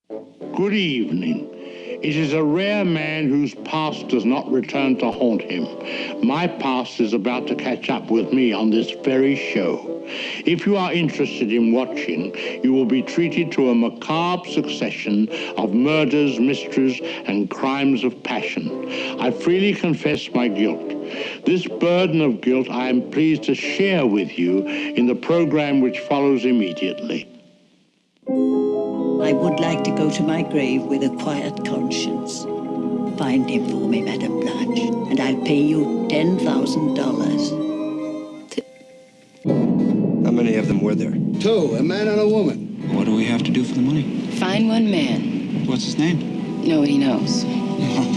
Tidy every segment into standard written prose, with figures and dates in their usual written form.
Good evening. It is a rare man whose past does not return to haunt him. My past is about to catch up with me on this very show. If you are interested in watching, you will be treated to a macabre succession of murders, mysteries, and crimes of passion. I freely confess my guilt. This burden of guilt I am pleased to share with you in the program which follows immediately. I would like to go to my grave with a quiet conscience. Find him for me, Madame Blanche, and I'll pay you $10,000. How many of them were there? 2, a man and a woman. What do we have to do for the money? Find one man. What's his name? Nobody knows.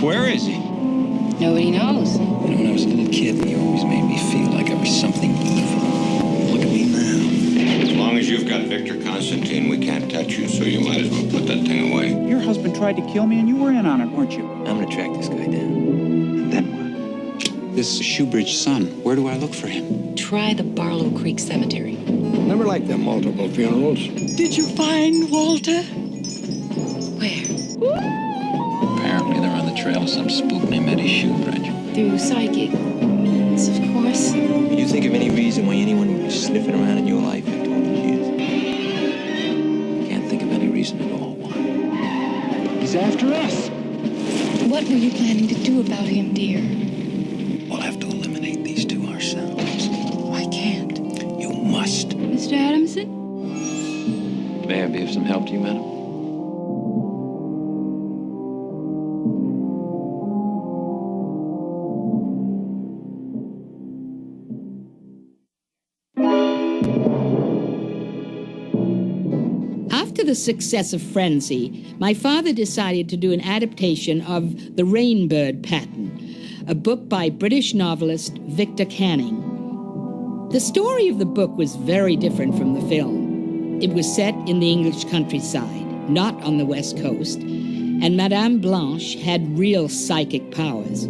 Where is he? Nobody knows. You know, when I was a little kid, you always made me feel like I was something evil. Look at me now. As long as you've got Victor Constantine, we can't touch you, so you might as well put that thing away. Your husband tried to kill me and you were in on it, weren't you? I'm gonna track this guy down. And then what? This Shoebridge son, where do I look for him? Try the Barlow Creek Cemetery. Never liked them multiple funerals. Did you find Walter? Where? Apparently they're on the trail of some spook named Eddie Shoebridge. Through psychic. Yes, of course. Can you think of any reason why anyone would be sniffing around in your life after all these years? Can't think of any reason at all. Why? He's after us. What were you planning to do about him, dear? We'll have to eliminate these two ourselves. I can't. You must. Mr. Adamson? May I be of some help to you, madam? After the success of Frenzy, my father decided to do an adaptation of The Rainbird Pattern, a book by British novelist Victor Canning. The story of the book was very different from the film. It was set in the English countryside, not on the West Coast, and Madame Blanche had real psychic powers.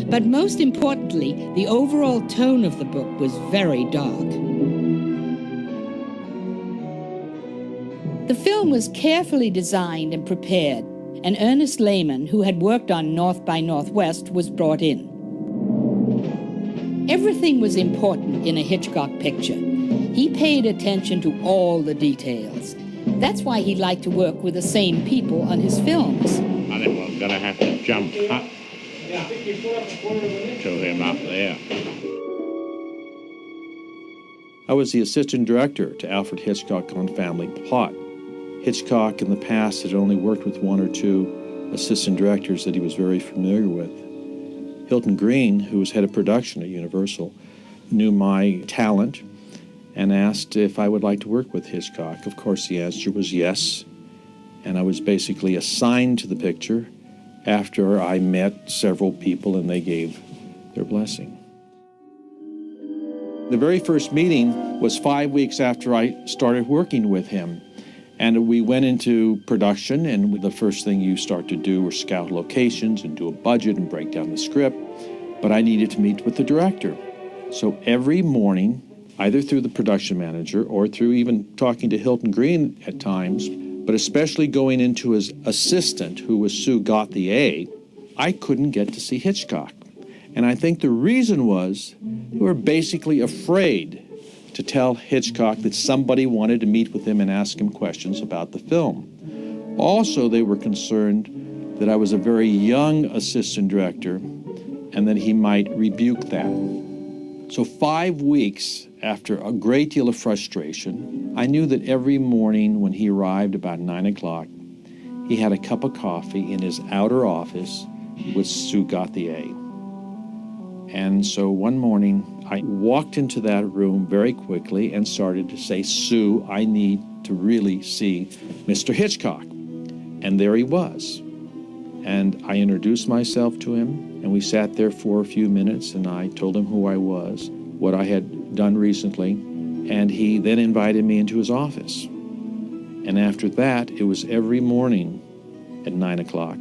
But most importantly, the overall tone of the book was very dark. The film was carefully designed and prepared, and Ernest Lehman, who had worked on North by Northwest, was brought in. Everything was important in a Hitchcock picture. He paid attention to all the details. That's why he liked to work with the same people on his films. I think we're going to have to jump up to him up there. I was the assistant director to Alfred Hitchcock on Family Plot. Hitchcock in the past had only worked with 1 or 2 assistant directors that he was very familiar with. Hilton Green, who was head of production at Universal, knew my talent and asked if I would like to work with Hitchcock. Of course, the answer was yes, and I was basically assigned to the picture after I met several people and they gave their blessing. The very first meeting was 5 weeks after I started working with him. And we went into production, and the first thing you start to do is scout locations and do a budget and break down the script. But I needed to meet with the director. So every morning, either through the production manager or through even talking to Hilton Green at times, but especially going into his assistant, who was Sue Gauthier, I couldn't get to see Hitchcock. And I think the reason was they were basically afraid to tell Hitchcock that somebody wanted to meet with him and ask him questions about the film. Also, they were concerned that I was a very young assistant director and that he might rebuke that. So 5 weeks after a great deal of frustration, I knew that every morning when he arrived about 9 o'clock, he had a cup of coffee in his outer office with Sue Gauthier. And so one morning, I walked into that room very quickly and started to say, Sue, I need to really see Mr. Hitchcock. And there he was. And I introduced myself to him, and we sat there for a few minutes, and I told him who I was, what I had done recently, and he then invited me into his office. And after that, it was every morning at 9 o'clock.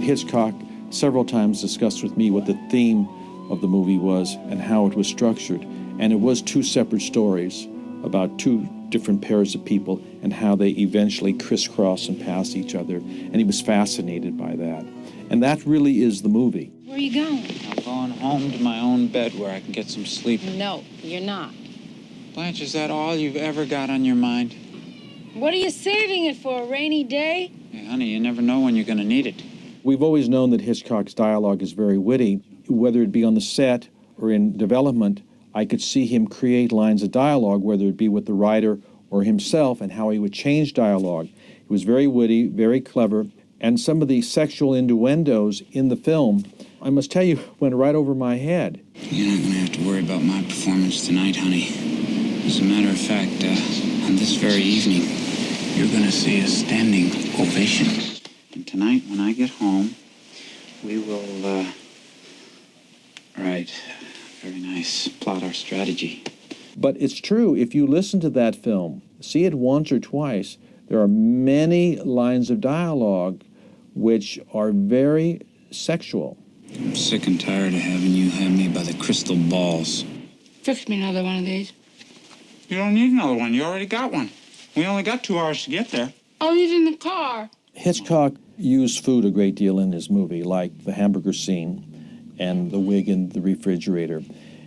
Hitchcock several times discussed with me what the theme of the movie was and how it was structured. And it was 2 separate stories. about two different pairs of people and how they eventually crisscross and pass each other. And he was fascinated by that. And that really is the movie. Where are you going? I'm going home to my own bed where I can get some sleep. No, you're not. Blanche, is that all you've ever got on your mind? What are you saving it for, a rainy day? Hey, honey, you never know when you're going to need it. We've always known that Hitchcock's dialogue is very witty. Whether it be on the set or in development, I could see him create lines of dialogue, whether it be with the writer or himself, and how he would change dialogue. He was very witty, very clever, and some of the sexual innuendos in the film, I must tell you, went right over my head. You're not going to have to worry about my performance tonight, honey. As a matter of fact, on this very evening, you're going to see a standing ovation. And tonight, when I get home, we will, very nice, plot our strategy. But it's true, if you listen to that film, see it once or twice, there are many lines of dialogue which are very sexual. I'm sick and tired of having you have me by the crystal balls. Fix me another one of these. You don't need another one. You already got one. We only got 2 hours to get there. I'll eat in the car. Hitchcock used food a great deal in his movie, like the hamburger scene and the wig in the refrigerator.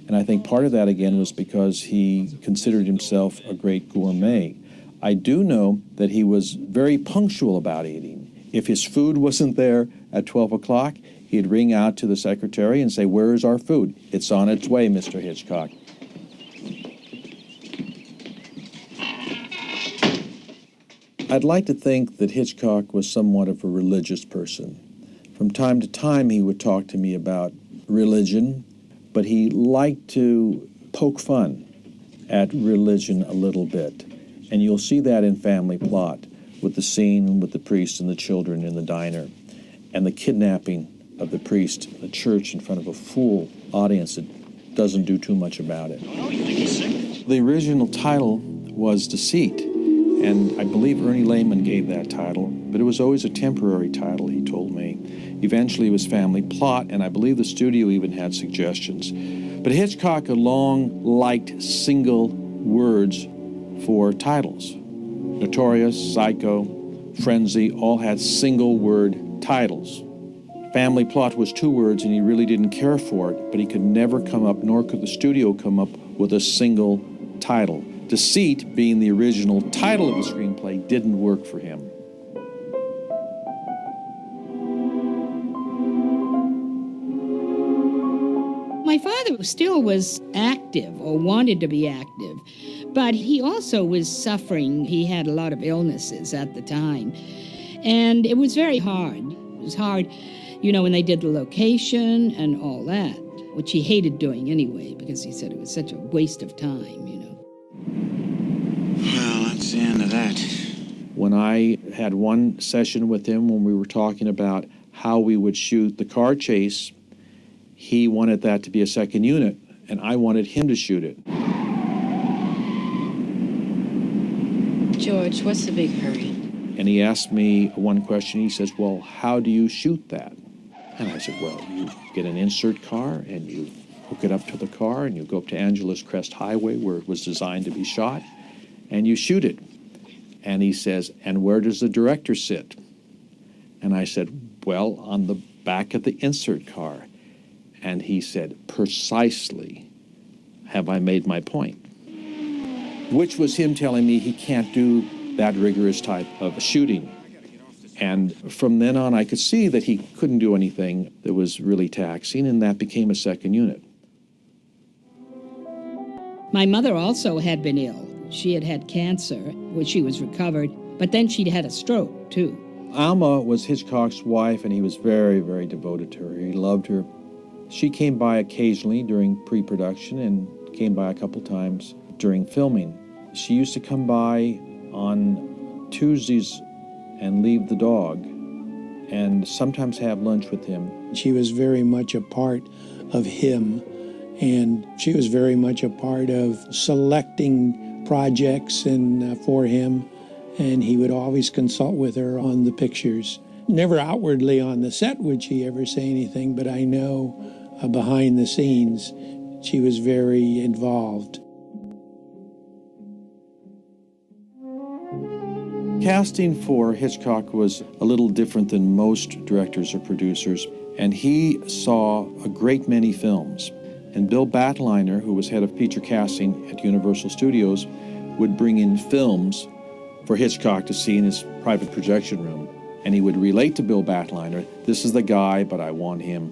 And I think part of that, again, was because he considered himself a great gourmet. I do know that he was very punctual about eating. If his food wasn't there at 12 o'clock, he'd ring out to the secretary and say, "Where is our food?" "It's on its way, Mr. Hitchcock." I'd like to think that Hitchcock was somewhat of a religious person. From time to time, he would talk to me about religion, but he liked to poke fun at religion a little bit. And you'll see that in Family Plot, with the scene with the priest and the children in the diner, and the kidnapping of the priest in the church in front of a full audience that doesn't do too much about it. Oh, you think he's sick? The original title was Deceit, and I believe Ernie Lehman gave that title, but it was always a temporary title, he told me. Eventually it was Family Plot, and I believe the studio even had suggestions. But Hitchcock had long liked single words for titles. Notorious, Psycho, Frenzy, all had single word titles. Family Plot was 2 words, and he really didn't care for it, but he could never come up, nor could the studio come up with a single title. Deceit, being the original title of the screenplay, didn't work for him. My father still was active, or wanted to be active, but he also was suffering. He had a lot of illnesses at the time, and it was very hard. It was hard, when they did the location and all that, which he hated doing anyway, because he said it was such a waste of time, Well, that's the end of that. When I had one session with him when we were talking about how we would shoot the car chase, he wanted that to be a second unit, and I wanted him to shoot it. George, what's the big hurry? And he asked me one question. He says, "Well, how do you shoot that?" And I said, "Well, you get an insert car, and you hook it up to the car, and you go up to Angeles Crest Highway, where it was designed to be shot, and you shoot it." And he says, "And where does the director sit?" And I said, "Well, on the back of the insert car." And he said, "Precisely have I made my point?" Which was him telling me he can't do that rigorous type of shooting. And from then on, I could see that he couldn't do anything that was really taxing, and that became a second unit. My mother also had been ill. She had had cancer, which she was recovered, but then she'd had a stroke, too. Alma was Hitchcock's wife, and he was very, very devoted to her. He loved her. She came by occasionally during pre-production and came by a couple times during filming. She used to come by on Tuesdays and leave the dog and sometimes have lunch with him. She was very much a part of him, and she was very much a part of selecting projects and for him, and he would always consult with her on the pictures. Never outwardly on the set would she ever say anything, but I know behind the scenes she was very involved. Casting for Hitchcock was a little different than most directors or producers, and he saw a great many films. And Bill Batliner, who was head of feature casting at Universal Studios, would bring in films for Hitchcock to see in his private projection room. And he would relate to Bill Batliner, this is the guy, but I want him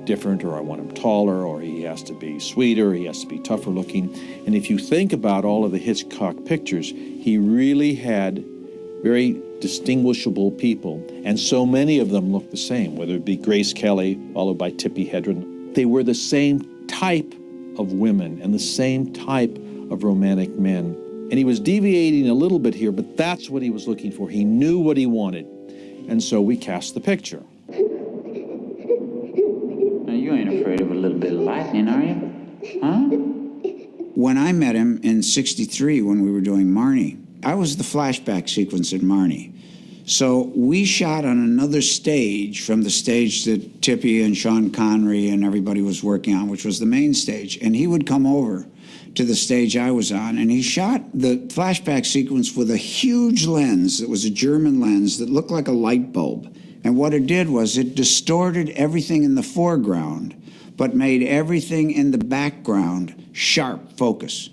different, or I want him taller, or he has to be sweeter, he has to be tougher looking. And if you think about all of the Hitchcock pictures, he really had very distinguishable people, and so many of them looked the same, whether it be Grace Kelly, followed by Tippi Hedren. They were the same type of women and the same type of romantic men. And he was deviating a little bit here, but that's what he was looking for. He knew what he wanted. And so we cast the picture. Now, you ain't afraid of a little bit of lightning, are you? Huh? When I met him in '63 when we were doing Marnie, I was the flashback sequence in Marnie. So we shot on another stage from the stage that Tippi and Sean Connery and everybody was working on, which was the main stage. And he would come over to the stage I was on, and he shot the flashback sequence with a huge lens. It was a German lens that looked like a light bulb. And what it did was it distorted everything in the foreground, but made everything in the background sharp focus.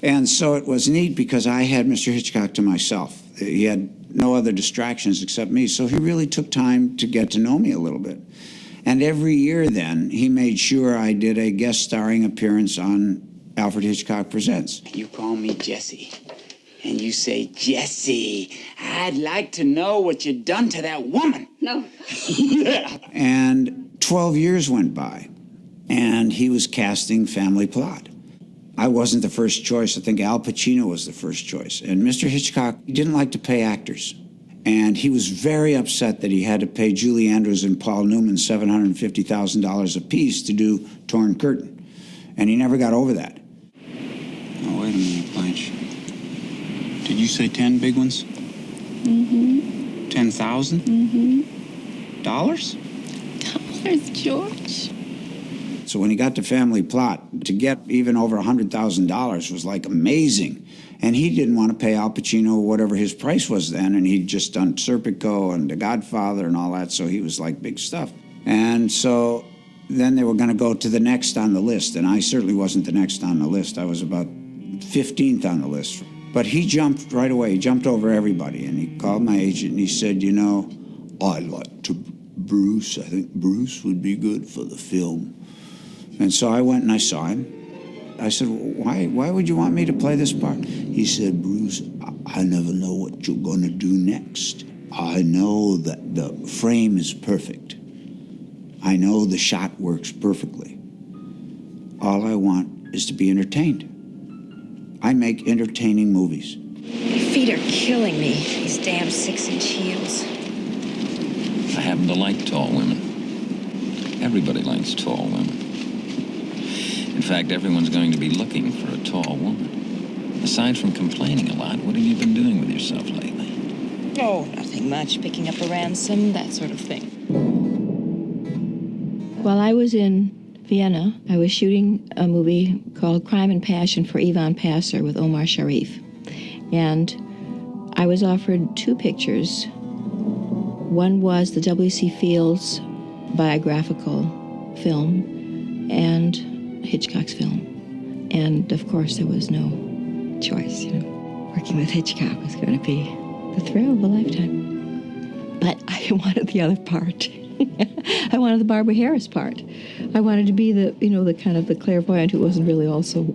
And so it was neat because I had Mr. Hitchcock to myself. He had no other distractions except me, so he really took time to get to know me a little bit. And every year then, he made sure I did a guest starring appearance on Alfred Hitchcock Presents. You call me Jesse, and you say, Jesse, I'd like to know what you done to that woman. No. And 12 years went by, and he was casting Family Plot. I wasn't the first choice. I think Al Pacino was the first choice. And Mr. Hitchcock, he didn't like to pay actors. And he was very upset that he had to pay Julie Andrews and Paul Newman $750,000 apiece to do Torn Curtain. And he never got over that. Oh, wait a minute, Blanche. Did you say 10 big ones? Mm-hmm. 10,000? Mm-hmm. Dollars? Dollars, George. So when he got to Family Plot, to get even over $100,000 was like amazing. And he didn't want to pay Al Pacino whatever his price was then, and he'd just done Serpico and The Godfather and all that, so he was like big stuff. And so then they were going to go to the next on the list, and I certainly wasn't the next on the list. I was about 15th on the list. But he jumped right away. He jumped over everybody, and he called my agent, and he said, you know, I'd like to Bruce. I think Bruce would be good for the film. And so I went and I saw him. I said, why would you want me to play this part? He said, Bruce, I never know what you're going to do next. I know that the frame is perfect. I know the shot works perfectly. All I want is to be entertained. I make entertaining movies. My feet are killing me, these damn 6-inch heels. I happen to like tall women. Everybody likes tall women. In fact, everyone's going to be looking for a tall woman. Aside from complaining a lot, what have you been doing with yourself lately? Oh, nothing much. Picking up a ransom, that sort of thing. While I was in Vienna, I was shooting a movie called Crime and Passion for Ivan Passer with Omar Sharif. And I was offered 2 pictures. One was the W.C. Fields biographical film and Hitchcock's film. And of course there was no choice, you know. Working with Hitchcock was going to be the thrill of a lifetime. But I wanted the other part. I wanted the Barbara Harris part. I wanted to be the, you know, the kind of the clairvoyant who wasn't really also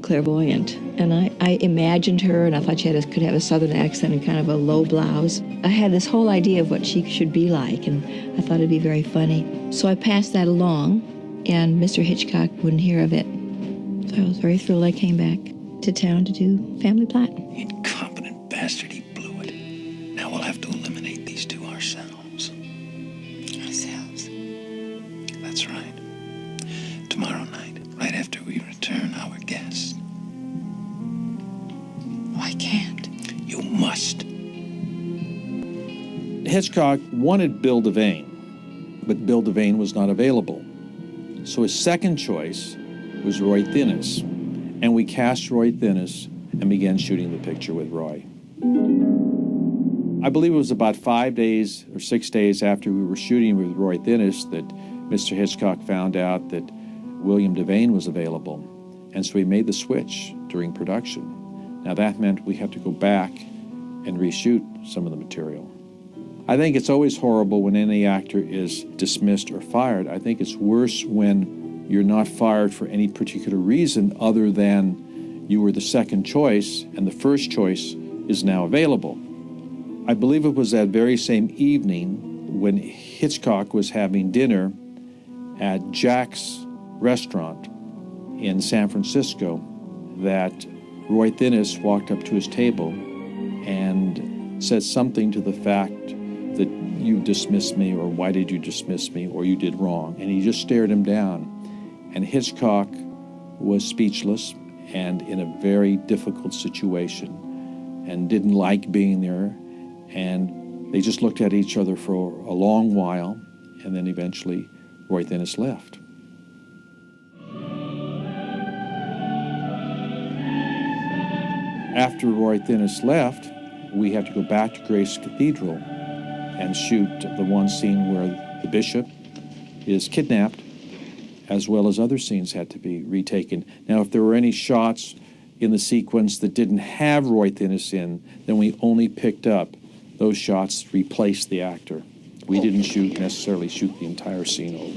clairvoyant. And I imagined her, and I thought she could have a southern accent and kind of a low blouse. I had this whole idea of what she should be like, and I thought it'd be very funny. So I passed that along, and Mr. Hitchcock wouldn't hear of it. So I was very thrilled I came back to town to do Family Plot. Incompetent bastard, he blew it. Now we'll have to eliminate these 2 ourselves. Ourselves? That's right. Tomorrow night, right after we return our guest. Oh, I can't. You must. Hitchcock wanted Bill Devane, but Bill Devane was not available. So his second choice was Roy Thinnes, and we cast Roy Thinnes and began shooting the picture with Roy. I believe it was about 5 days or 6 days after we were shooting with Roy Thinnes that Mr. Hitchcock found out that William Devane was available. And so he made the switch during production. Now that meant we had to go back and reshoot some of the material. I think it's always horrible when any actor is dismissed or fired. I think it's worse when you're not fired for any particular reason other than you were the second choice and the first choice is now available. I believe it was that very same evening when Hitchcock was having dinner at Jack's restaurant in San Francisco that Roy Thinnes walked up to his table and said something to the fact that you dismissed me, or why did you dismiss me, or you did wrong. And he just stared him down. And Hitchcock was speechless and in a very difficult situation and didn't like being there. And they just looked at each other for a long while, and then eventually Roy Thinnes left. After Roy Thinnes left, we had to go back to Grace Cathedral and shoot the one scene where the bishop is kidnapped, as well as other scenes had to be retaken. Now, if there were any shots in the sequence that didn't have Roy Thinnes in, then we only picked up those shots to replace the actor. We didn't necessarily shoot the entire scene over.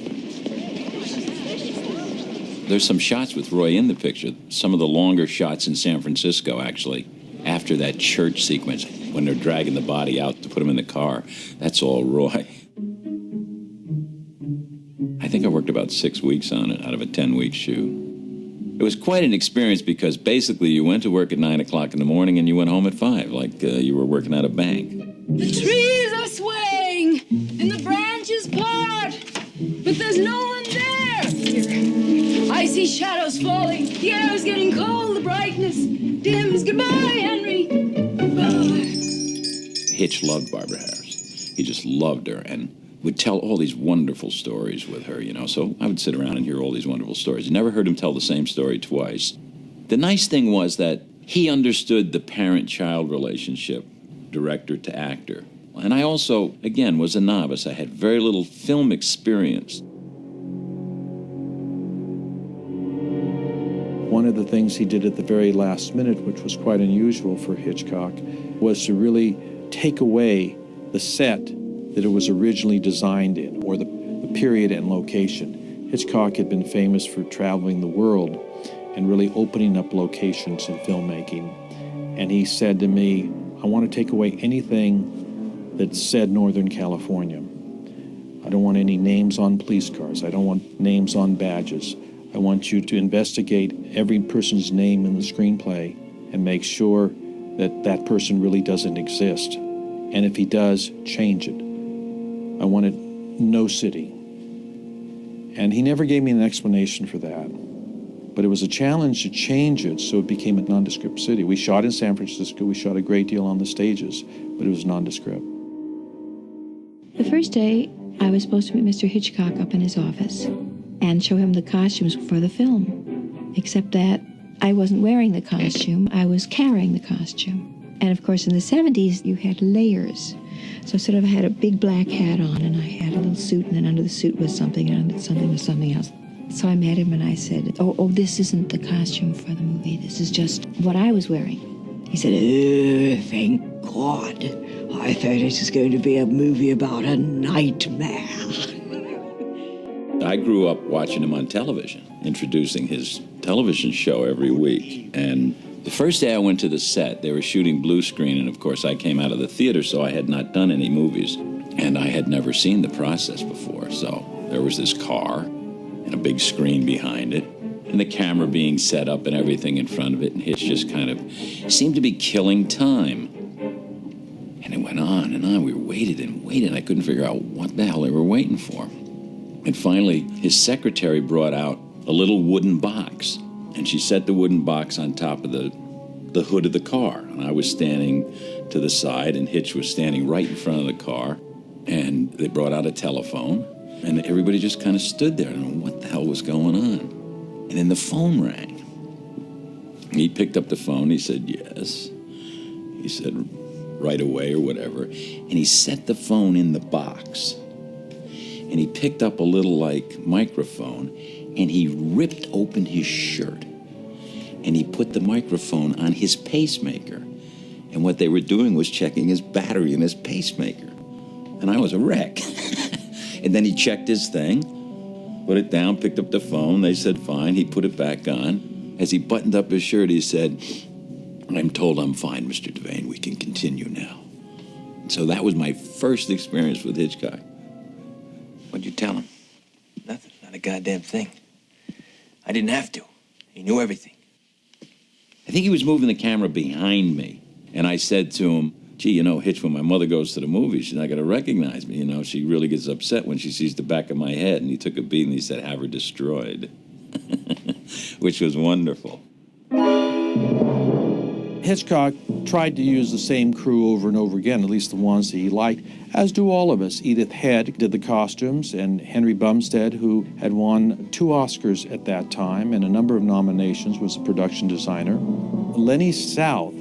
There's some shots with Roy in the picture, some of the longer shots in San Francisco, actually, after that church sequence, when they're dragging the body out to put him in the car. That's all Roy. I think I worked about 6 weeks on it out of a 10-week shoot. It was quite an experience because basically you went to work at 9 o'clock in the morning and you went home at 5, like you were working at a bank. The trees are swaying and the branches part, but there's no one there. I see shadows falling. The air is getting cold. The brightness dims. Goodbye, Henry. Goodbye. Hitch loved Barbara Harris. He just loved her and would tell all these wonderful stories with her, you know. So I would sit around and hear all these wonderful stories. You never heard him tell the same story twice. The nice thing was that he understood the parent-child relationship, director to actor. And I also, again, was a novice. I had very little film experience. One of the things he did at the very last minute, which was quite unusual for Hitchcock, was to really take away the set that it was originally designed in, or the period and location. Hitchcock had been famous for traveling the world and really opening up locations in filmmaking. And he said to me, I want to take away anything that said Northern California. I don't want any names on police cars. I don't want names on badges. I want you to investigate every person's name in the screenplay and make sure that that person really doesn't exist. And if he does, change it. I wanted no city. And he never gave me an explanation for that. But it was a challenge to change it so it became a nondescript city. We shot in San Francisco. We shot a great deal on the stages, but it was nondescript. The first day, I was supposed to meet Mr. Hitchcock up in his office and show him the costumes for the film, except that I wasn't wearing the costume, I was carrying the costume. And of course, in the 70s, you had layers. So sort of I had a big black hat on, and I had a little suit, and then under the suit was something, and under something was something else. So I met him, and I said, oh, this isn't the costume for the movie. This is just what I was wearing. He said, oh, thank God. I thought it was going to be a movie about a nightmare. I grew up watching him on television, introducing his television show every week. And the first day I went to the set, they were shooting blue screen, and of course I came out of the theater, so I had not done any movies, and I had never seen the process before. So there was this car and a big screen behind it, and the camera being set up and everything in front of it, and Hitch just kind of seemed to be killing time. And it went on and on. We waited and waited. I couldn't figure out what the hell they were waiting for. And finally, his secretary brought out a little wooden box, and she set the wooden box on top of the hood of the car. And I was standing to the side, and Hitch was standing right in front of the car. And they brought out a telephone, and everybody just kind of stood there. I don't know what the hell was going on. And then the phone rang. He picked up the phone. He said, yes. He said, right away or whatever. And he set the phone in the box. And he picked up a little, like, microphone, and he ripped open his shirt. And he put the microphone on his pacemaker. And what they were doing was checking his battery in his pacemaker. And I was a wreck. And then he checked his thing, put it down, picked up the phone. They said, fine. He put it back on. As he buttoned up his shirt, he said, I'm told I'm fine, Mr. Devane. We can continue now. So that was my first experience with Hitchcock. What'd you tell him? Nothing. Not a goddamn thing. I didn't have to. He knew everything. I think he was moving the camera behind me. And I said to him, gee, you know, Hitch, when my mother goes to the movies, she's not going to recognize me. You know, she really gets upset when she sees the back of my head. And he took a beat and he said, have her destroyed. Which was wonderful. Hitchcock tried to use the same crew over and over again, at least the ones that he liked, as do all of us. Edith Head did the costumes, and Henry Bumstead, who had won 2 Oscars at that time and a number of nominations, was the production designer. Lenny South,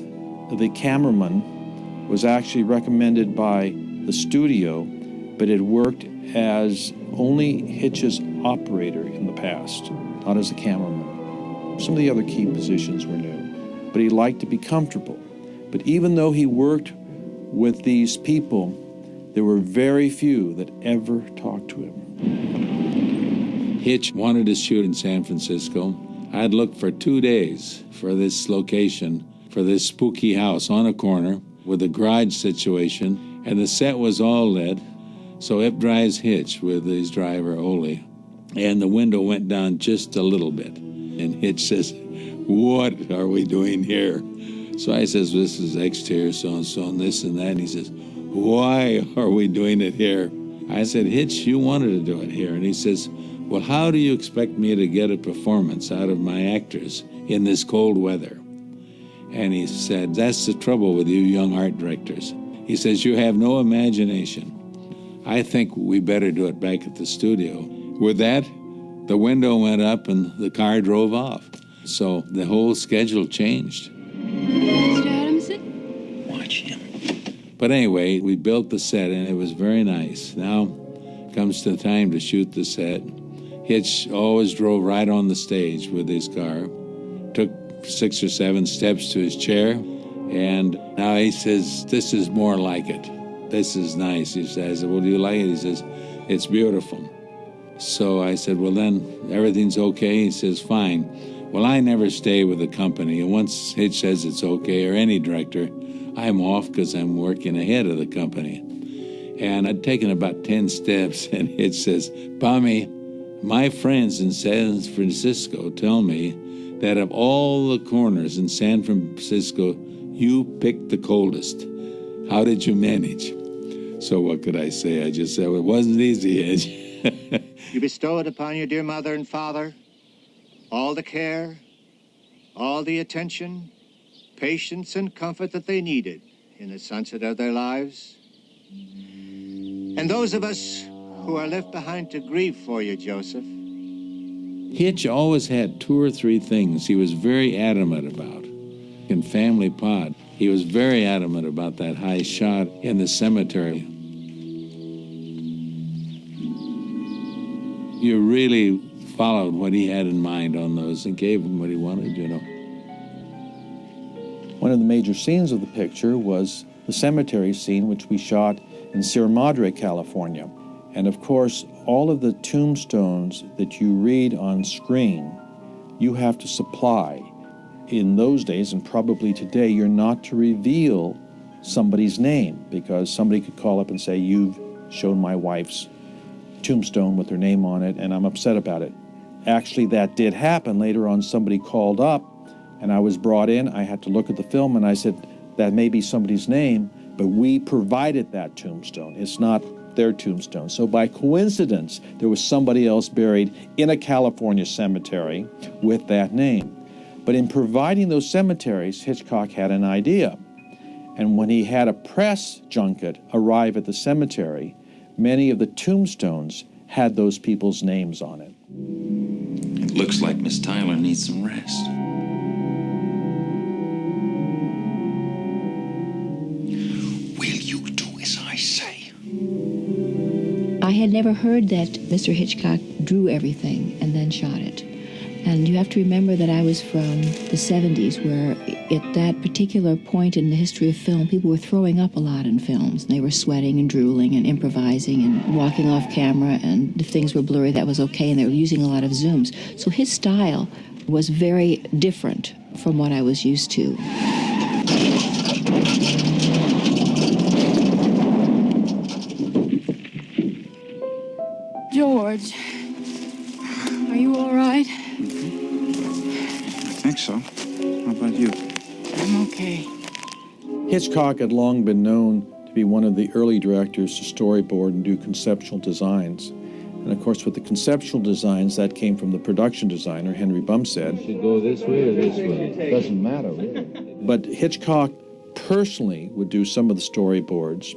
the cameraman, was actually recommended by the studio, but had worked as only Hitch's operator in the past, not as a cameraman. Some of the other key positions were new. But he liked to be comfortable. But even though he worked with these people, there were very few that ever talked to him. Hitch wanted to shoot in San Francisco. I had looked for 2 days for this location, for this spooky house on a corner with a garage situation, and the set was all lit. So up drives Hitch with his driver, Ole, and the window went down just a little bit. And Hitch says, what are we doing here? So I says, this is exterior, so-and-so, and this and that. And he says, why are we doing it here? I said, Hitch, you wanted to do it here. And he says, well, how do you expect me to get a performance out of my actors in this cold weather? And he said, that's the trouble with you young art directors. He says, you have no imagination. I think we better do it back at the studio. With that, the window went up and the car drove off. So the whole schedule changed. Mr. Adamson? Watch him. But anyway, we built the set, and it was very nice. Now comes the time to shoot the set. Hitch always drove right on the stage with his car, took 6 or 7 steps to his chair, and now he says, this is more like it. This is nice. He says, well, do you like it? He says, it's beautiful. So I said, well, then everything's okay. He says, fine. Well, I never stay with a company, and once Hitch says it's okay, or any director, I'm off because I'm working ahead of the company. And I'd taken about 10 steps, and Hitch says, Pommy, my friends in San Francisco tell me that of all the corners in San Francisco, you picked the coldest. How did you manage? So what could I say? I just said, well, it wasn't easy, Hitch. You bestowed upon your dear mother and father all the care, all the attention, patience, and comfort that they needed in the sunset of their lives. And those of us who are left behind to grieve for you, Joseph. Hitch always had 2 or 3 things he was very adamant about. In Family Pod, he was very adamant about that high shot in the cemetery. You really followed what he had in mind on those and gave him what he wanted, you know. One of the major scenes of the picture was the cemetery scene, which we shot in Sierra Madre, California. And of course, all of the tombstones that you read on screen, you have to supply. In those days, and probably today, you're not to reveal somebody's name, because somebody could call up and say, you've shown my wife's tombstone with her name on it, and I'm upset about it. Actually, that did happen. Later on, somebody called up, and I was brought in. I had to look at the film, and I said, that may be somebody's name, but we provided that tombstone. It's not their tombstone. So by coincidence, there was somebody else buried in a California cemetery with that name. But in providing those cemeteries, Hitchcock had an idea. And when he had a press junket arrive at the cemetery, many of the tombstones had those people's names on it. It looks like Miss Tyler needs some rest. I had never heard that Mr. Hitchcock drew everything and then shot it. And you have to remember that I was from the 70s, where at that particular point in the history of film, people were throwing up a lot in films. They were sweating and drooling and improvising and walking off camera, and if things were blurry, that was okay, and they were using a lot of zooms. So his style was very different from what I was used to. George, are you all right? I think so. How about you? I'm okay. Hitchcock had long been known to be one of the early directors to storyboard and do conceptual designs. And of course, with the conceptual designs, that came from the production designer, Henry Bumstead. You should go this way or this way. It doesn't matter, really. But Hitchcock personally would do some of the storyboards,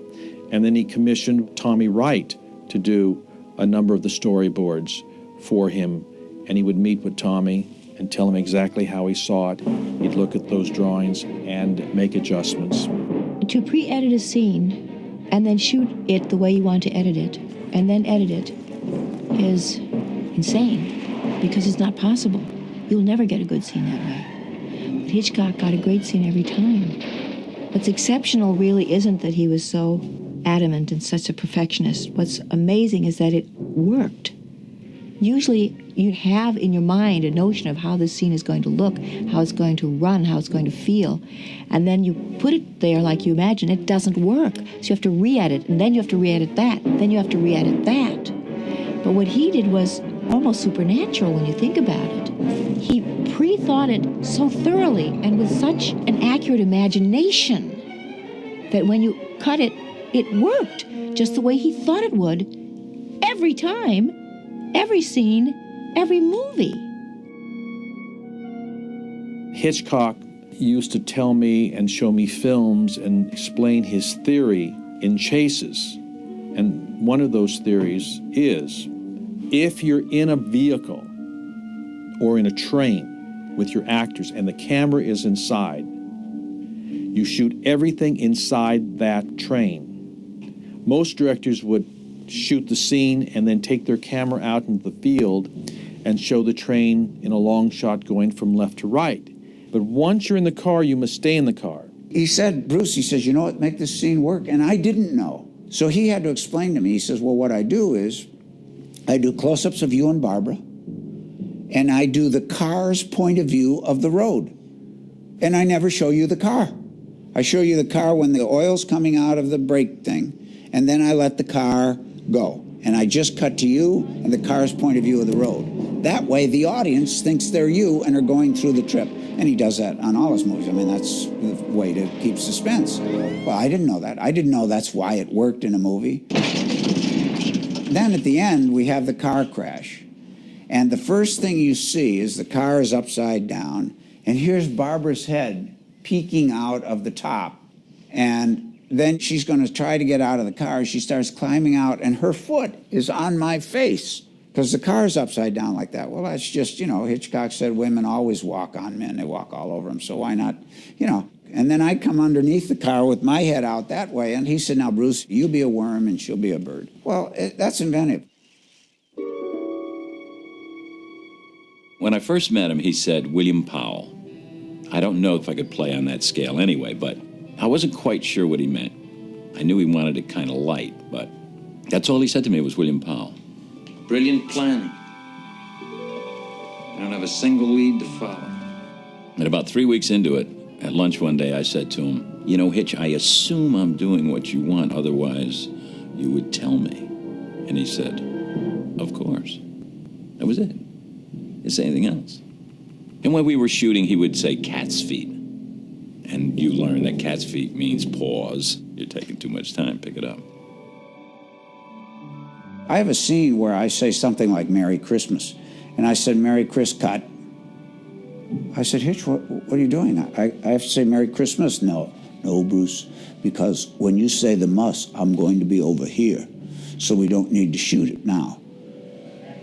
and then he commissioned Tommy Wright to do a number of the storyboards for him, and he would meet with Tommy and tell him exactly how he saw it. He'd look at those drawings and make adjustments. To pre-edit a scene and then shoot it the way you want to edit it and then edit it is insane, because it's not possible. You'll never get a good scene that way. But Hitchcock got a great scene every time. What's exceptional really isn't that he was so adamant and such a perfectionist. What's amazing is that it worked. Usually you have in your mind a notion of how this scene is going to look, how it's going to run, how it's going to feel, and then you put it there like you imagine. It doesn't work. So you have to re-edit, and then you have to re-edit that, and then you have to re-edit that. But what he did was almost supernatural when you think about it. He pre-thought it so thoroughly and with such an accurate imagination that when you cut it, it worked just the way he thought it would every time, every scene, every movie. Hitchcock used to tell me and show me films and explain his theory in chases. And one of those theories is, if you're in a vehicle or in a train with your actors and the camera is inside, you shoot everything inside that train. Most directors would shoot the scene and then take their camera out into the field and show the train in a long shot going from left to right. But once you're in the car, you must stay in the car. He said, Bruce, he says, you know what, make this scene work? And I didn't know. So he had to explain to me. He says, well, what I do is I do close-ups of you and Barbara, and I do the car's point of view of the road. And I never show you the car. I show you the car when the oil's coming out of the brake thing, and then I let the car go. And I just cut to you and the car's point of view of the road. That way, the audience thinks they're you and are going through the trip. And he does that on all his movies. I mean, that's the way to keep suspense. Well, I didn't know that. I didn't know that's why it worked in a movie. Then at the end, we have the car crash. And the first thing you see is the car is upside down, and here's Barbara's head peeking out of the top. And then she's going to try to get out of the car. She starts climbing out, and her foot is on my face because the car's upside down like that. Well, that's just, you know, Hitchcock said women always walk on men. They walk all over them, so why not, you know. And then I come underneath the car with my head out that way, and he said, now, Bruce, you be a worm and she'll be a bird. Well, that's inventive. When I first met him, he said, William Powell. I don't know if I could play on that scale anyway, but I wasn't quite sure what he meant. I knew he wanted it kind of light, but that's all he said to me was William Powell. Brilliant planning. I don't have a single lead to follow. And about 3 weeks into it, at lunch one day, I said to him, you know, Hitch, I assume I'm doing what you want, otherwise you would tell me. And he said, of course. That was it. He didn't say anything else. And when we were shooting, he would say cat's feet. And you learn that cat's feet means pause. You're taking too much time, pick it up. I have a scene where I say something like Merry Christmas. And I said, Merry Chris, cut. I said, Hitch, what are you doing? I have to say Merry Christmas? No, Bruce, because when you say the must, I'm going to be over here, so we don't need to shoot it now.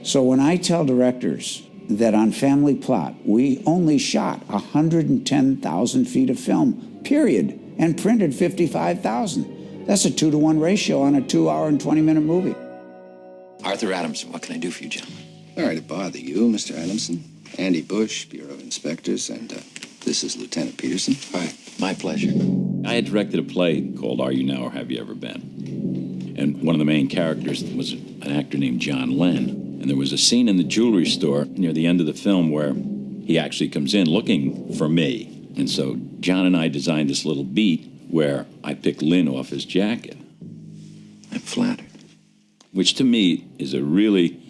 So when I tell directors that on Family Plot, we only shot 110,000 feet of film, period, and printed 55,000. That's a 2-to-1 ratio on a 2-hour and 20-minute movie. Arthur Adamson, what can I do for you, gentlemen? Sorry to bother you, Mr. Adamson. Andy Bush, Bureau of Inspectors, and this is Lieutenant Peterson. Hi, my pleasure. I had directed a play called Are You Now or Have You Ever Been? And one of the main characters was an actor named John Lenn. And there was a scene in the jewelry store near the end of the film where he actually comes in looking for me. And so John and I designed this little beat where I picked Lynn off his jacket. I'm flattered. Which to me is a really,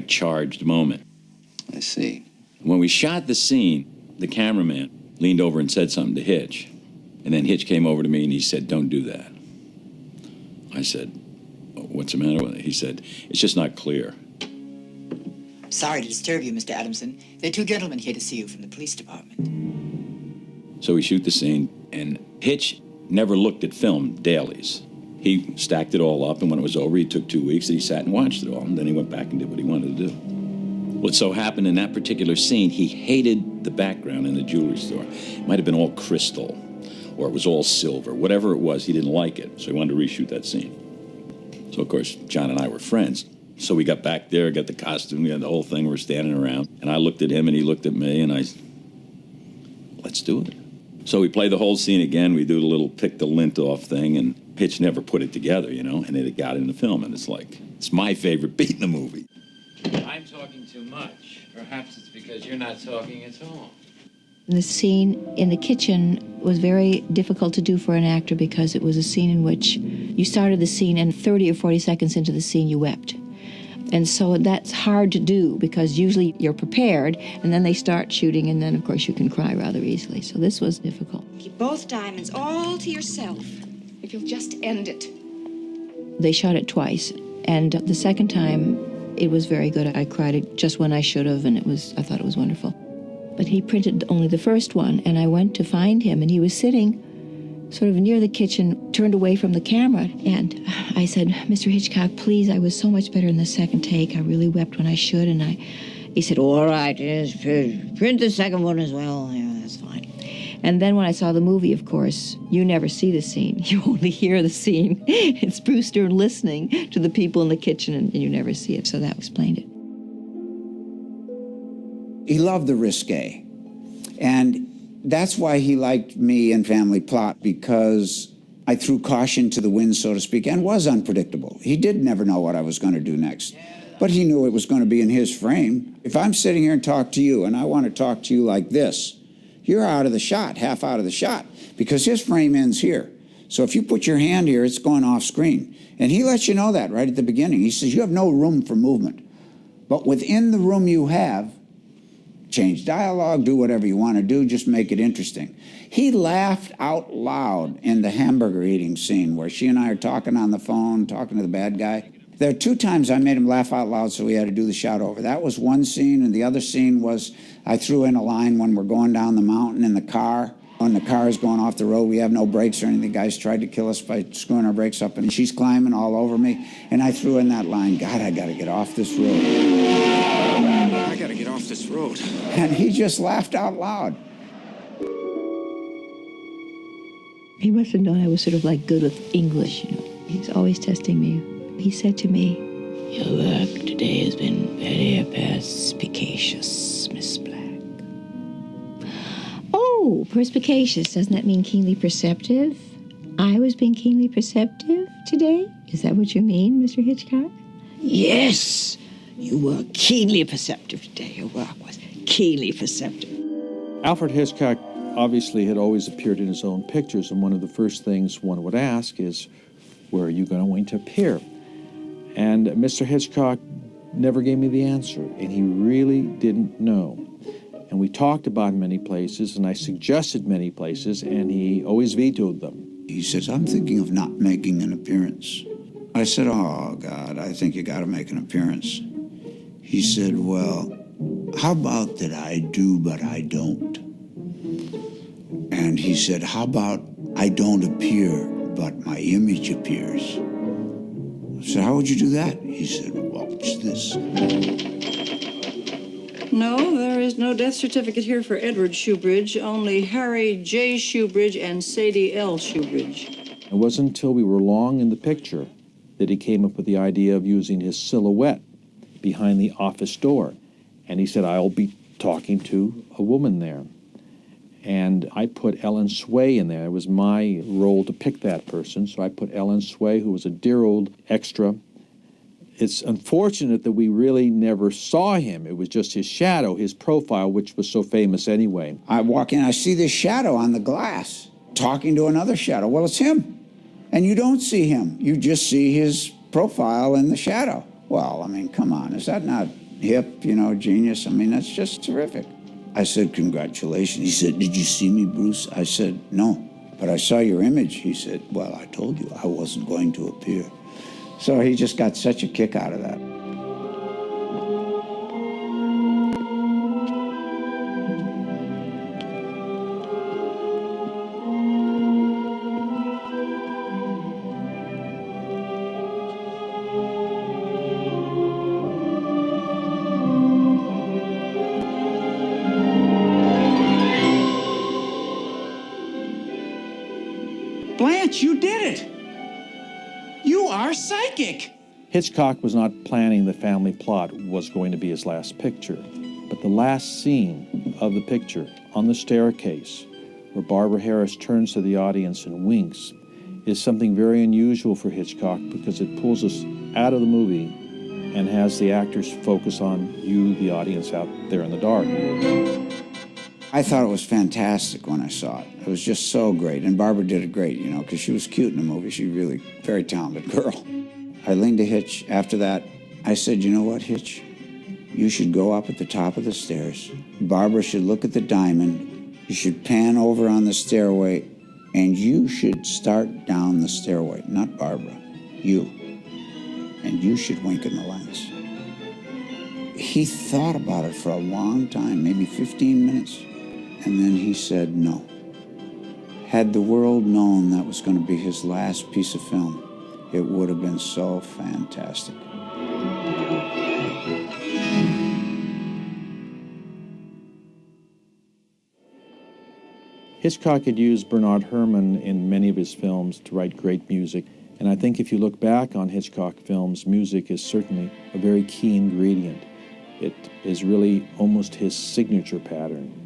charged moment. I see. When we shot the scene, the cameraman leaned over and said something to Hitch. And then Hitch came over to me and he said, "Don't do that." I said, "What's the matter with it?" He said, "It's just not clear." Sorry to disturb you, Mr. Adamson. There are two gentlemen here to see you from the police department. So we shoot the scene, and Hitch never looked at film dailies. He stacked it all up, and when it was over, he took 2 weeks, and he sat and watched it all, and then he went back and did what he wanted to do. What so happened in that particular scene, he hated the background in the jewelry store. It might have been all crystal, or it was all silver. Whatever it was, he didn't like it, so he wanted to reshoot that scene. So, of course, John and I were friends. So we got back there, got the costume, we had the whole thing, we were standing around. And I looked at him and he looked at me and I said, "Let's do it." So we played the whole scene again. We do the little pick the lint off thing, and Hitch never put it together, and then it got in the film. And it's my favorite beat in the movie. I'm talking too much. Perhaps it's because you're not talking at all. The scene in the kitchen was very difficult to do for an actor because it was a scene in which you started the scene and 30 or 40 seconds into the scene you wept. And so that's hard to do because usually you're prepared and then they start shooting and then of course you can cry rather easily. So this was difficult. Keep both diamonds all to yourself. If you'll just end it. They shot it twice and the second time it was very good. I cried just when I should have and I thought it was wonderful. But he printed only the first one and I went to find him and he was sitting sort of near the kitchen, turned away from the camera. And I said, "Mr. Hitchcock, please, I was so much better in the second take. I really wept when I should." And he said, "All right, yes, print the second one as well." Yeah, that's fine. And then when I saw the movie, of course, you never see the scene. You only hear the scene. It's Bruce Dern listening to the people in the kitchen and you never see it. So that explained it. He loved the risque. And that's why he liked me in Family Plot, because I threw caution to the wind, so to speak, and was unpredictable. He did never know what I was going to do next, but he knew it was going to be in his frame. If I'm sitting here and talk to you, and I want to talk to you like this, you're out of the shot, half out of the shot, because his frame ends here. So if you put your hand here, it's going off screen. And he lets you know that right at the beginning. He says, you have no room for movement. But within the room you have, change dialogue, do whatever you want to do, just make it interesting. He laughed out loud in the hamburger eating scene where she and I are talking on the phone, talking to the bad guy. There are 2 times I made him laugh out loud, so we had to do the shot over. That was one scene, and the other scene was I threw in a line when we're going down the mountain in the car. When the car is going off the road, we have no brakes or anything. The guys tried to kill us by screwing our brakes up, and she's climbing all over me. And I threw in that line, "God, I got to get off this road. I gotta get off this road." And he just laughed out loud. He must have known I was sort of good with English, He was always testing me. He said to me, "Your work today has been very perspicacious, Miss Black." Oh, perspicacious. Doesn't that mean keenly perceptive? I was being keenly perceptive today? Is that what you mean, Mr. Hitchcock? Yes, you were keenly perceptive today. Your work was keenly perceptive. Alfred Hitchcock obviously had always appeared in his own pictures, and one of the first things one would ask is, where are you going to appear? And Mr. Hitchcock never gave me the answer, and he really didn't know. And we talked about many places, and I suggested many places, and he always vetoed them. He says, "I'm thinking of not making an appearance." I said, "Oh, God, I think you got to make an appearance." He said, "Well, how about that I do, but I don't?" And he said, "How about I don't appear, but my image appears?" I said, "How would you do that?" He said, "Watch this." No, there is no death certificate here for Edward Shoebridge, only Harry J. Shoebridge and Sadie L. Shoebridge. It wasn't until we were long in the picture that he came up with the idea of using his silhouette behind the office door. And he said, I'll be talking to a woman there. And I put Ellen Sway in there. It was my role to pick that person. So I put Ellen Sway, who was a dear old extra. It's unfortunate that we really never saw him. It was just his shadow, his profile, which was so famous anyway. I walk in, I see this shadow on the glass talking to another shadow. Well, it's him. And you don't see him. You just see his profile in the shadow. Well, I mean, come on. Is that not hip, genius? I mean, that's just terrific. I said, congratulations. He said, did you see me, Bruce? I said, no, but I saw your image. He said, well, I told you I wasn't going to appear. So he just got such a kick out of that. Blanche, you did it! You are psychic! Hitchcock was not planning the family plot was going to be his last picture, but the last scene of the picture on the staircase, where Barbara Harris turns to the audience and winks, is something very unusual for Hitchcock because it pulls us out of the movie and has the actors focus on you, the audience, out there in the dark. I thought it was fantastic when I saw it. It was just so great. And Barbara did it great, because she was cute in the movie. She's really very talented girl. I leaned to Hitch after that. I said, you know what, Hitch? You should go up at the top of the stairs. Barbara should look at the diamond. You should pan over on the stairway, and you should start down the stairway. Not Barbara, you. And you should wink in the lens. He thought about it for a long time, maybe 15 minutes. And then he said no. Had the world known that was going to be his last piece of film, it would have been so fantastic. Hitchcock had used Bernard Herrmann in many of his films to write great music, and I think if you look back on Hitchcock films, music is certainly a very key ingredient. It is really almost his signature pattern.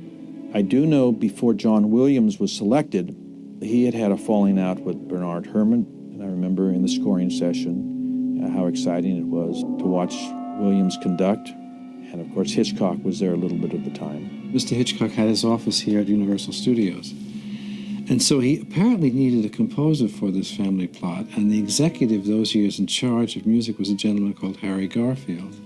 I do know before John Williams was selected, he had had a falling out with Bernard Herrmann, and I remember in the scoring session how exciting it was to watch Williams conduct, and of course Hitchcock was there a little bit of the time. Mr. Hitchcock had his office here at Universal Studios, and so he apparently needed a composer for this family plot, and the executive those years in charge of music was a gentleman called Harry Garfield.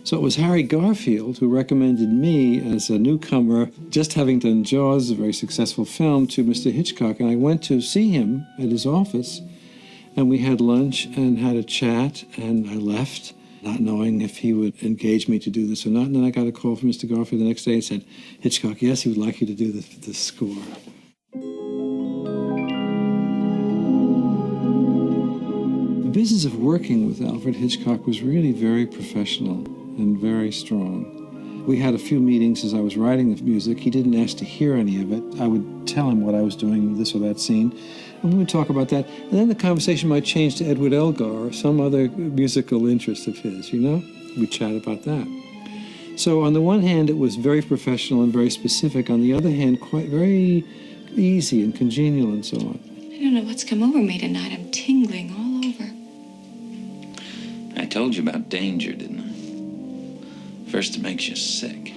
So it was Harry Garfield who recommended me as a newcomer, just having done Jaws, a very successful film, to Mr. Hitchcock. And I went to see him at his office, and we had lunch and had a chat, and I left, not knowing if he would engage me to do this or not. And then I got a call from Mr. Garfield the next day and said, Hitchcock, yes, he would like you to do the score. The business of working with Alfred Hitchcock was really very professional and very strong. We had a few meetings as I was writing the music. He didn't ask to hear any of it. I would tell him what I was doing with this or that scene, and we would talk about that. And then the conversation might change to Edward Elgar or some other musical interest of his, We'd chat about that. So on the one hand, it was very professional and very specific. On the other hand, quite very easy and congenial and so on. I don't know what's come over me tonight. I'm tingling all over. I told you about danger, didn't I? First, it makes you sick.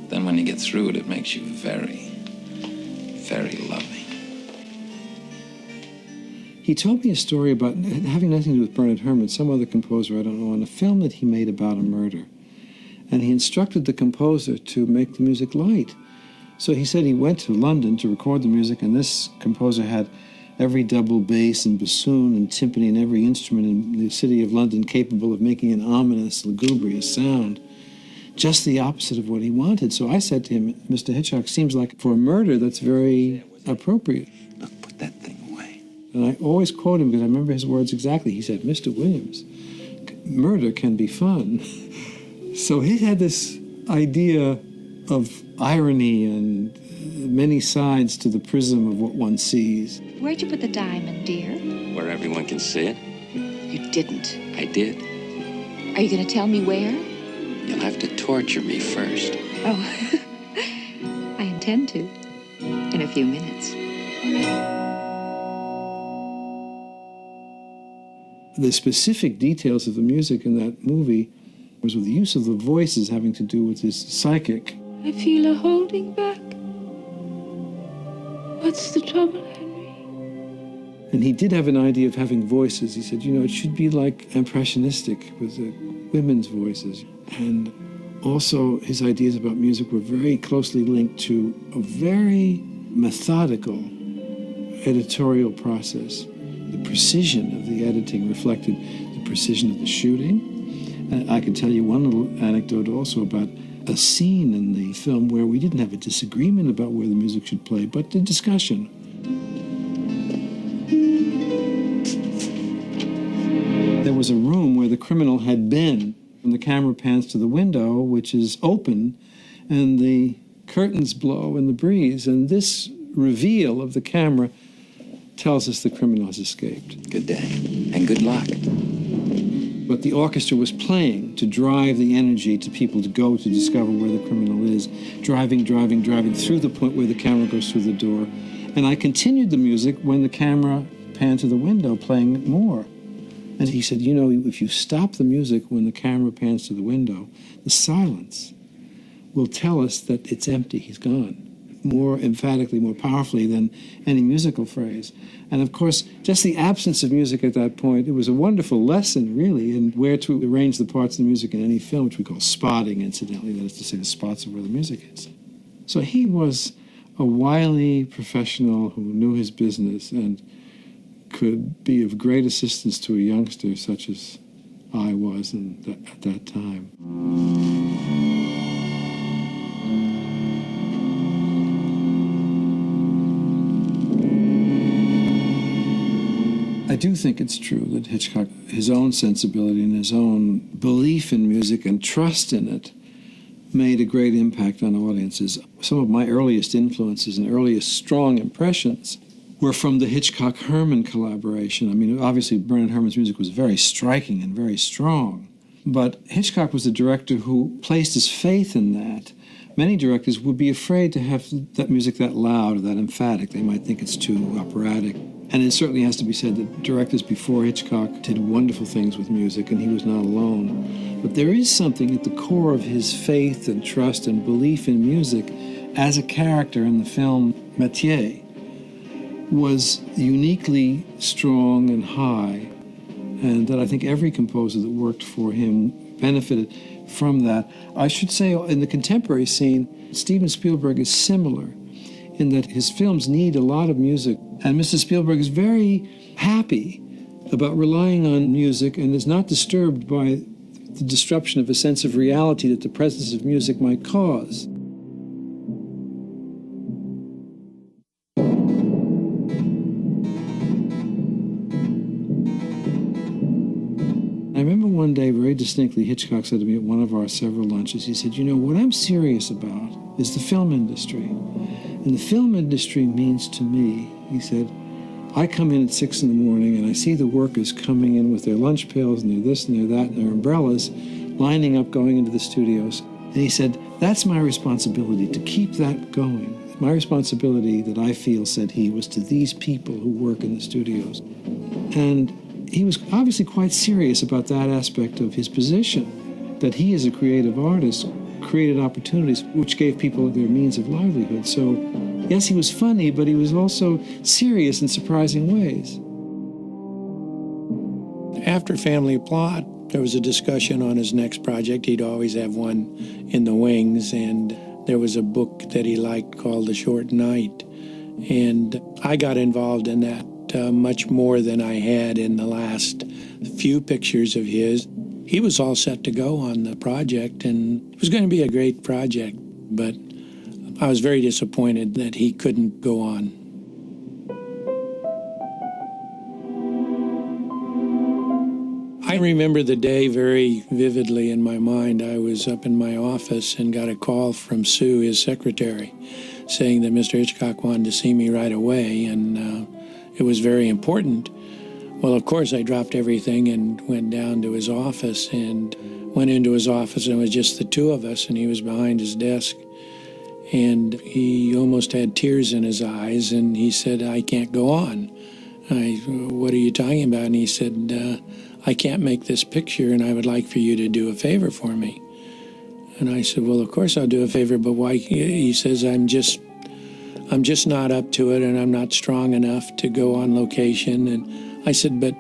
Then when you get through it, it makes you very, very loving. He told me a story about, having nothing to do with Bernard Herrmann, some other composer, I don't know, on a film that he made about a murder. And he instructed the composer to make the music light. So he said he went to London to record the music, and this composer had every double bass and bassoon and timpani and every instrument in the city of London capable of making an ominous, lugubrious sound, just the opposite of what he wanted. So I said to him, Mr. Hitchcock, seems like for a murder that's very appropriate. Look, put that thing away. And I always quote him because I remember his words exactly. He said, Mr. Williams, murder can be fun. So he had this idea of irony and many sides to the prism of what one sees. Where'd you put the diamond, dear? Where everyone can see it. You didn't. I did. Are you going to tell me where? You'll have to torture me first. Oh, I intend to. In a few minutes. The specific details of the music in that movie was with the use of the voices having to do with his psychic. I feel a holding back. What's the trouble, Henry? And he did have an idea of having voices. He said, it should be like impressionistic with women's voices. And also his ideas about music were very closely linked to a very methodical editorial process. The precision of the editing reflected the precision of the shooting. And I can tell you one little anecdote also about a scene in the film where we didn't have a disagreement about where the music should play, but the discussion. There was a room where the criminal had been, and the camera pans to the window, which is open, and the curtains blow in the breeze, and this reveal of the camera tells us the criminal has escaped. Good day, and good luck. But the orchestra was playing to drive the energy to people to go to discover where the criminal is, driving through the point where the camera goes through the door. And I continued the music when the camera panned to the window, playing more. And he said, if you stop the music when the camera pans to the window, the silence will tell us that it's empty, he's gone, more emphatically, more powerfully than any musical phrase. And of course, just the absence of music at that point, it was a wonderful lesson, really, in where to arrange the parts of the music in any film, which we call spotting, incidentally, that is to say the spots of where the music is. So he was a wily professional who knew his business and could be of great assistance to a youngster such as I was at that time. I do think it's true that Hitchcock, his own sensibility and his own belief in music and trust in it, made a great impact on audiences. Some of my earliest influences and earliest strong impressions were from the Hitchcock-Herman collaboration. I mean, obviously, Bernard Herrmann's music was very striking and very strong, but Hitchcock was the director who placed his faith in that. Many directors would be afraid to have that music that loud or that emphatic. They might think it's too operatic. And it certainly has to be said that directors before Hitchcock did wonderful things with music, and he was not alone. But there is something at the core of his faith and trust and belief in music as a character in the film Métier was uniquely strong and high, and that I think every composer that worked for him benefited from that. I should say in the contemporary scene, Steven Spielberg is similar in that his films need a lot of music. And Mr. Spielberg is very happy about relying on music and is not disturbed by the disruption of a sense of reality that the presence of music might cause. I remember one day very distinctly, Hitchcock said to me at one of our several lunches, he said, what I'm serious about is the film industry. And the film industry means to me, he said, I come in at 6 in the morning and I see the workers coming in with their lunch pails and their this and their that and their umbrellas, lining up going into the studios. And he said, that's my responsibility, to keep that going. My responsibility that I feel, said he, was to these people who work in the studios. And he was obviously quite serious about that aspect of his position, that he as a creative artist created opportunities which gave people their means of livelihood. So, yes, he was funny, but he was also serious in surprising ways. After Family Plot, there was a discussion on his next project. He'd always have one in the wings, and there was a book that he liked called The Short Night. And I got involved in that much more than I had in the last few pictures of his. He was all set to go on the project, and it was going to be a great project, but I was very disappointed that he couldn't go on. I remember the day very vividly in my mind. I was up in my office and got a call from Sue, his secretary, saying that Mr. Hitchcock wanted to see me right away, and it was very important. Well, of course, I dropped everything and went down to his office and went into his office, and it was just the two of us, and he was behind his desk. And he almost had tears in his eyes, and he said, I can't go on. What are you talking about? And he said, I can't make this picture, and I would like for you to do a favor for me. And I said, well, of course I'll do a favor, but why? He says, I'm just not up to it, and I'm not strong enough to go on location. And I said, but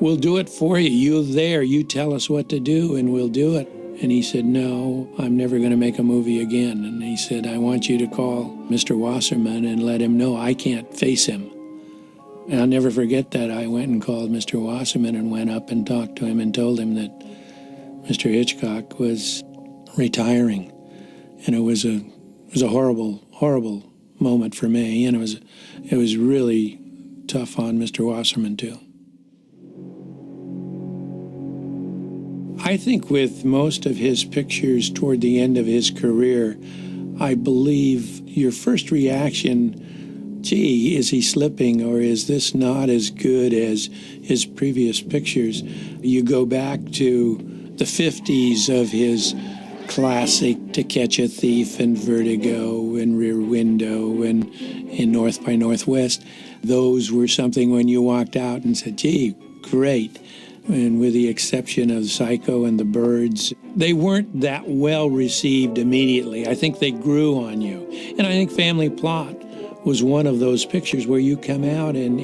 we'll do it for you. You're there. You tell us what to do, and we'll do it. And he said, no, I'm never going to make a movie again. And he said, I want you to call Mr. Wasserman and let him know I can't face him. And I'll never forget that. I went and called Mr. Wasserman and went up and talked to him and told him that Mr. Hitchcock was retiring. And it was a horrible, horrible moment for me. And it was really tough on Mr. Wasserman, too. I think with most of his pictures toward the end of his career, I believe your first reaction, gee, is he slipping, or is this not as good as his previous pictures? You go back to the 50s of his classic To Catch a Thief and Vertigo and Rear Window and in North by Northwest. Those were something when you walked out and said, gee, great. And with the exception of Psycho and the Birds, they weren't that well received immediately. I think they grew on you. And I think Family Plot was one of those pictures where you come out and,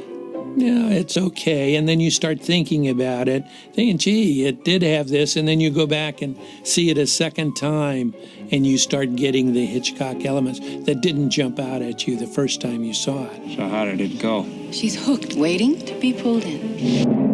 yeah, it's okay. And then you start thinking about it, thinking, gee, it did have this. And then you go back and see it a second time, and you start getting the Hitchcock elements that didn't jump out at you the first time you saw it. So how did it go? She's hooked, waiting to be pulled in.